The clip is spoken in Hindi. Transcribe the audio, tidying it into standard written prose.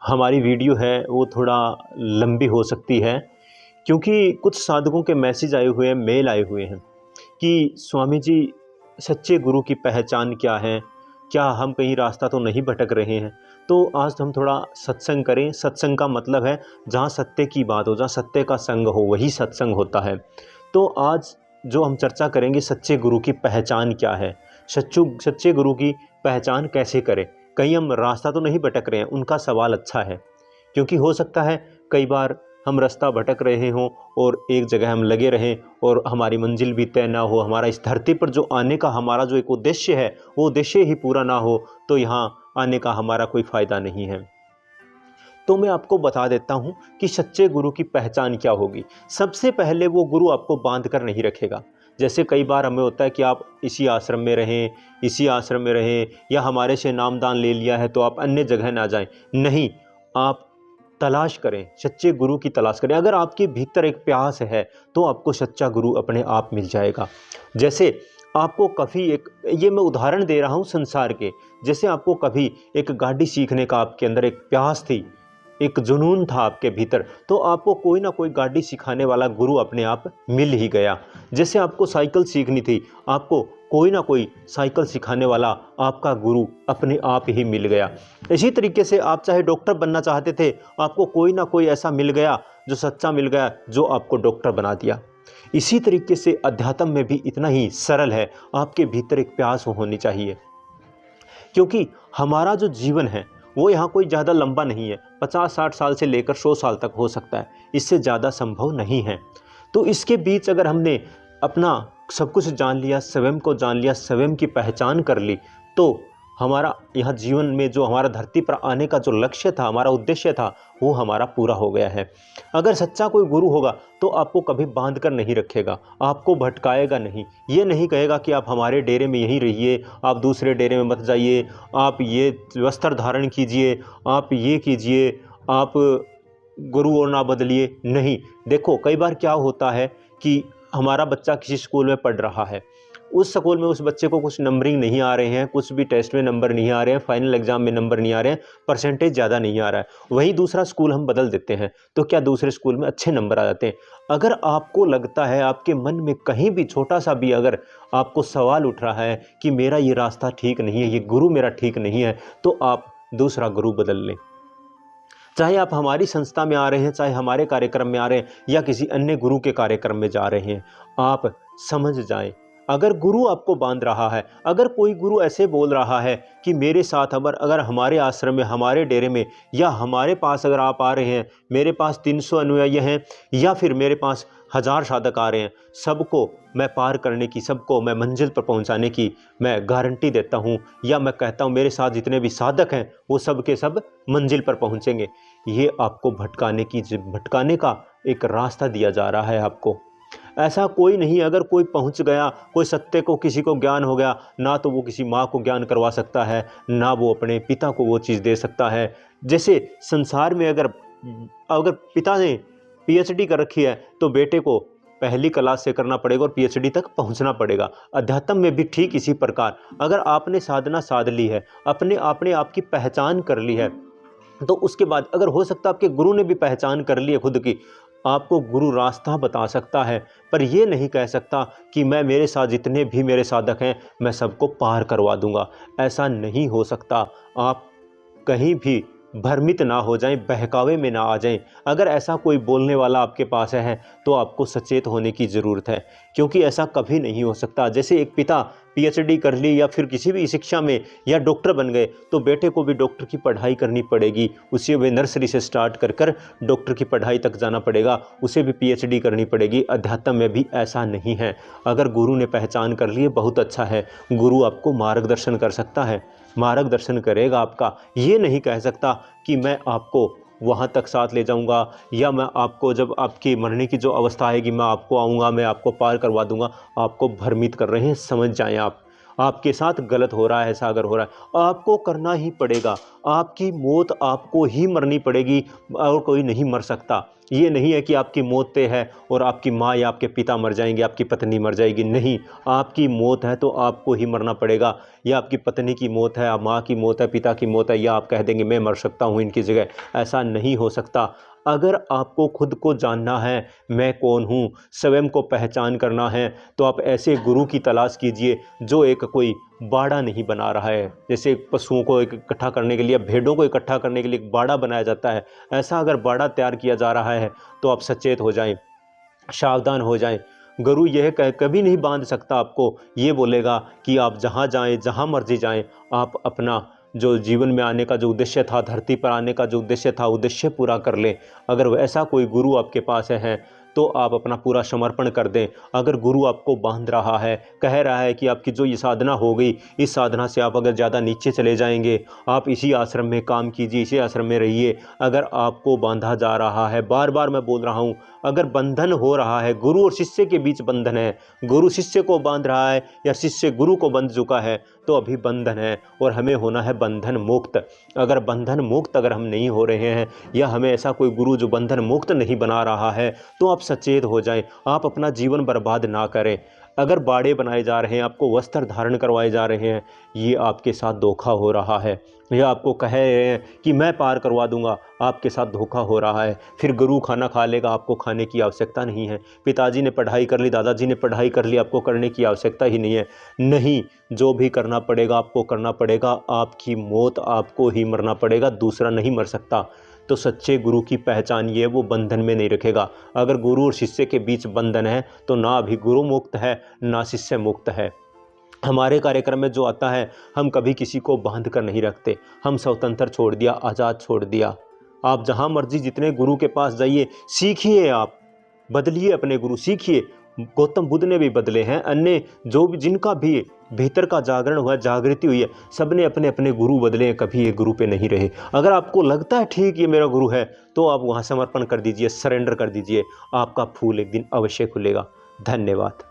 हमारी वीडियो है वो थोड़ा लंबी हो सकती है, क्योंकि कुछ साधकों के मैसेज आए हुए हैं, मेल आए हुए हैं कि स्वामी जी, सच्चे गुरु की पहचान क्या है? क्या हम कहीं रास्ता तो नहीं भटक रहे हैं? तो आज हम थोड़ा सत्संग करें। सत्संग का मतलब है जहाँ सत्य की बात हो, जहाँ सत्य का संग हो, वही सत्संग होता है। तो आज जो हम चर्चा करेंगे, सच्चे गुरु की पहचान क्या है? सच्चे गुरु की पहचान कैसे करें? कहीं हम रास्ता तो नहीं भटक रहे हैं? उनका सवाल अच्छा है, क्योंकि हो सकता है कई बार हम रास्ता भटक रहे हों और एक जगह हम लगे रहें और हमारी मंजिल भी तय ना हो, हमारा इस धरती पर जो आने का हमारा जो एक उद्देश्य है वो उद्देश्य ही पूरा ना हो, तो यहाँ आने का हमारा कोई फ़ायदा नहीं है। तो मैं आपको बता देता हूँ कि सच्चे गुरु की पहचान क्या होगी। सबसे पहले वो गुरु आपको बांध कर नहीं रखेगा। जैसे कई बार हमें होता है कि आप इसी आश्रम में रहें, इसी आश्रम में रहें, या हमारे से नामदान ले लिया है तो आप अन्य जगह ना जाएं। नहीं, आप तलाश करें, सच्चे गुरु की तलाश करें। अगर आपके भीतर एक प्यास है तो आपको सच्चा गुरु अपने आप मिल जाएगा। जैसे आपको कभी एक, ये मैं उदाहरण दे रहा हूँ संसार के, जैसे आपको कभी एक गाड़ी सीखने का आपके अंदर एक प्यास थी, एक जुनून था आपके भीतर, तो आपको कोई ना कोई गाड़ी सिखाने वाला गुरु अपने आप मिल ही गया। जैसे आपको साइकिल सीखनी थी, आपको कोई ना कोई साइकिल सिखाने वाला आपका गुरु अपने आप ही मिल गया। इसी तरीके से आप चाहे डॉक्टर बनना चाहते थे, आपको कोई ना कोई ऐसा मिल गया जो सच्चा मिल गया, जो आपको डॉक्टर बना दिया। इसी तरीके से अध्यात्म में भी इतना ही सरल है, आपके भीतर एक प्यास होनी चाहिए। क्योंकि हमारा जो जीवन है वो यहाँ कोई ज़्यादा लंबा नहीं है, 50-60 साल से लेकर 100 साल तक हो सकता है, इससे ज़्यादा संभव नहीं है। तो इसके बीच अगर हमने अपना सब कुछ जान लिया, स्वयं को जान लिया, स्वयं की पहचान कर ली, तो हमारा यहाँ जीवन में जो हमारा धरती पर आने का जो लक्ष्य था, हमारा उद्देश्य था, वो हमारा पूरा हो गया है। अगर सच्चा कोई गुरु होगा तो आपको कभी बांध कर नहीं रखेगा, आपको भटकाएगा नहीं, ये नहीं कहेगा कि आप हमारे डेरे में यहीं रहिए, आप दूसरे डेरे में मत जाइए, आप ये वस्त्र धारण कीजिए, आप ये कीजिए, आप गुरु और ना बदलिए। नहीं, देखो कई बार क्या होता है कि हमारा बच्चा किसी स्कूल में पढ़ रहा है, उस स्कूल में उस बच्चे को कुछ नंबरिंग नहीं आ रहे हैं, कुछ भी टेस्ट में नंबर नहीं आ रहे हैं, फाइनल एग्जाम में नंबर नहीं आ रहे हैं, परसेंटेज ज़्यादा नहीं आ रहा है, वहीं दूसरा स्कूल हम बदल देते हैं, तो क्या दूसरे स्कूल में अच्छे नंबर आ जाते हैं? अगर आपको लगता है, आपके मन में कहीं भी छोटा सा भी अगर आपको सवाल उठ रहा है कि मेरा ये रास्ता ठीक नहीं है, ये गुरु मेरा ठीक नहीं है, तो आप दूसरा गुरु बदल लें। चाहे आप हमारी संस्था में आ रहे हैं, चाहे हमारे कार्यक्रम में आ रहे हैं, या किसी अन्य गुरु के कार्यक्रम में जा रहे हैं, आप समझ जाएं, अगर गुरु आपको बांध रहा है, अगर कोई गुरु ऐसे बोल रहा है कि मेरे साथ अगर हमारे आश्रम में, हमारे डेरे में, या हमारे पास अगर आप आ रहे हैं, मेरे पास 300 अनुयायी हैं, या फिर मेरे पास 1000 साधक आ रहे हैं, सबको मैं पार करने की, सबको मैं मंजिल पर पहुंचाने की मैं गारंटी देता हूं, या मैं कहता हूं मेरे साथ जितने भी साधक हैं वो सब के सब मंजिल पर पहुंचेंगे। ये आपको भटकाने का एक रास्ता दिया जा रहा है आपको। ऐसा कोई नहीं, अगर कोई पहुंच गया, कोई सत्य को किसी को ज्ञान हो गया, ना तो वो किसी माँ को ज्ञान करवा सकता है, ना वो अपने पिता को वो चीज़ दे सकता है। जैसे संसार में अगर पिता ने पीएचडी कर रखी है तो बेटे को पहली क्लास से करना पड़ेगा और पीएचडी तक पहुंचना पड़ेगा। अध्यात्म में भी ठीक इसी प्रकार, अगर आपने साधना साध ली है, आपने आपकी पहचान कर ली है, तो उसके बाद अगर हो सकता है आपके गुरु ने भी पहचान कर ली है खुद की, आपको गुरु रास्ता बता सकता है, पर यह नहीं कह सकता कि मैं, मेरे साथ जितने भी मेरे साधक हैं, मैं सबको पार करवा दूंगा। ऐसा नहीं हो सकता। आप कहीं भी भ्रमित ना हो जाएं, बहकावे में ना आ जाएं। अगर ऐसा कोई बोलने वाला आपके पास है तो आपको सचेत होने की ज़रूरत है, क्योंकि ऐसा कभी नहीं हो सकता। जैसे एक पिता पीएचडी कर ली या फिर किसी भी शिक्षा में या डॉक्टर बन गए, तो बेटे को भी डॉक्टर की पढ़ाई करनी पड़ेगी, उसे भी नर्सरी से स्टार्ट कर डॉक्टर की पढ़ाई तक जाना पड़ेगा, उसे भी पीएचडी करनी पड़ेगी। अध्यात्म में भी ऐसा नहीं है। अगर गुरु ने पहचान कर ली है, बहुत अच्छा है, गुरु आपको मार्गदर्शन कर सकता है, मार्गदर्शन करेगा आपका। ये नहीं कह सकता कि मैं आपको वहाँ तक साथ ले जाऊंगा, या मैं आपको जब आपकी मरने की जो अवस्था आएगी मैं आपको आऊँगा, मैं आपको पार करवा दूंगा। आपको भ्रमित कर रहे हैं, समझ जाएं आप। आपके साथ गलत हो रहा है, ऐसा अगर हो रहा है आपको करना ही पड़ेगा। आपकी मौत आपको ही मरनी पड़ेगी और कोई नहीं मर सकता। ये नहीं है कि आपकी मौत तय है और आपकी माँ या आपके पिता मर जाएंगे, आपकी पत्नी मर जाएगी, नहीं। आपकी मौत है तो आपको ही मरना पड़ेगा। या आपकी पत्नी की मौत है, माँ की मौत है, पिता की मौत है, या आप कह देंगे मैं मर सकता हूँ इनकी जगह, ऐसा नहीं हो सकता। अगर आपको खुद को जानना है मैं कौन हूँ, स्वयं को पहचान करना है, तो आप ऐसे गुरु की तलाश कीजिए जो एक कोई बाड़ा नहीं बना रहा है। जैसे पशुओं को इकट्ठा करने के लिए, भेड़ों को इकट्ठा करने के लिए एक बाड़ा बनाया जाता है, ऐसा अगर बाड़ा तैयार किया जा रहा है तो आप सचेत हो जाएं, सावधान हो जाएं। गुरु यह कभी नहीं बांध सकता आपको, ये बोलेगा कि आप जहाँ जाएं, जहाँ मर्जी जाएं, आप अपना जो जीवन में आने का जो उद्देश्य था, धरती पर आने का जो उद्देश्य था, उद्देश्य पूरा कर लें। अगर वैसा कोई गुरु आपके पास है तो आप अपना पूरा समर्पण कर दें। अगर गुरु आपको बांध रहा है, कह रहा है कि आपकी जो ये साधना हो गई, इस साधना से आप अगर ज़्यादा नीचे चले जाएंगे, आप इसी आश्रम में काम कीजिए, इसी आश्रम में रहिए, अगर आपको बांधा जा रहा है, बार बार मैं बोल रहा हूँ, अगर बंधन हो रहा है, गुरु और शिष्य के बीच बंधन है, गुरु शिष्य को बांध रहा है या शिष्य गुरु को बंध चुका है, तो अभी बंधन है और हमें होना है बंधन मुक्त। अगर बंधन मुक्त अगर हम नहीं हो रहे हैं, या हमें ऐसा कोई गुरु जो बंधन मुक्त नहीं बना रहा है, तो आप सचेत हो जाएं, आप अपना जीवन बर्बाद ना करें। अगर बाड़े बनाए जा रहे हैं, आपको वस्त्र धारण करवाए जा रहे हैं, ये आपके साथ धोखा हो रहा है। या आपको कह रहे हैं कि मैं पार करवा दूंगा, आपके साथ धोखा हो रहा है। फिर गुरु खाना खा लेगा, आपको खाने की आवश्यकता नहीं है। पिताजी ने पढ़ाई कर ली, दादाजी ने पढ़ाई कर ली, आपको करने की आवश्यकता ही नहीं है। नहीं, जो भी करना पड़ेगा आपको करना पड़ेगा। आपकी मौत आपको ही मरना पड़ेगा, दूसरा नहीं मर सकता। तो सच्चे गुरु की पहचान ये है, वो बंधन में नहीं रखेगा। अगर गुरु और शिष्य के बीच बंधन है तो ना अभी गुरु मुक्त है ना शिष्य मुक्त है। हमारे कार्यक्रम में जो आता है, हम कभी किसी को बांध कर नहीं रखते, हम स्वतंत्र छोड़ दिया, आज़ाद छोड़ दिया। आप जहाँ मर्जी जितने गुरु के पास जाइए, सीखिए, आप बदलिए अपने गुरु, सीखिए। गौतम बुद्ध ने भी बदले हैं, अन्य जो भी जिनका भी भीतर का जागरण हुआ, जागृति हुई है, सब ने अपने अपने गुरु बदले हैं, कभी एक गुरु पे नहीं रहे। अगर आपको लगता है ठीक ये मेरा गुरु है, तो आप वहाँ समर्पण कर दीजिए, सरेंडर कर दीजिए, आपका फूल एक दिन अवश्य खुलेगा। धन्यवाद।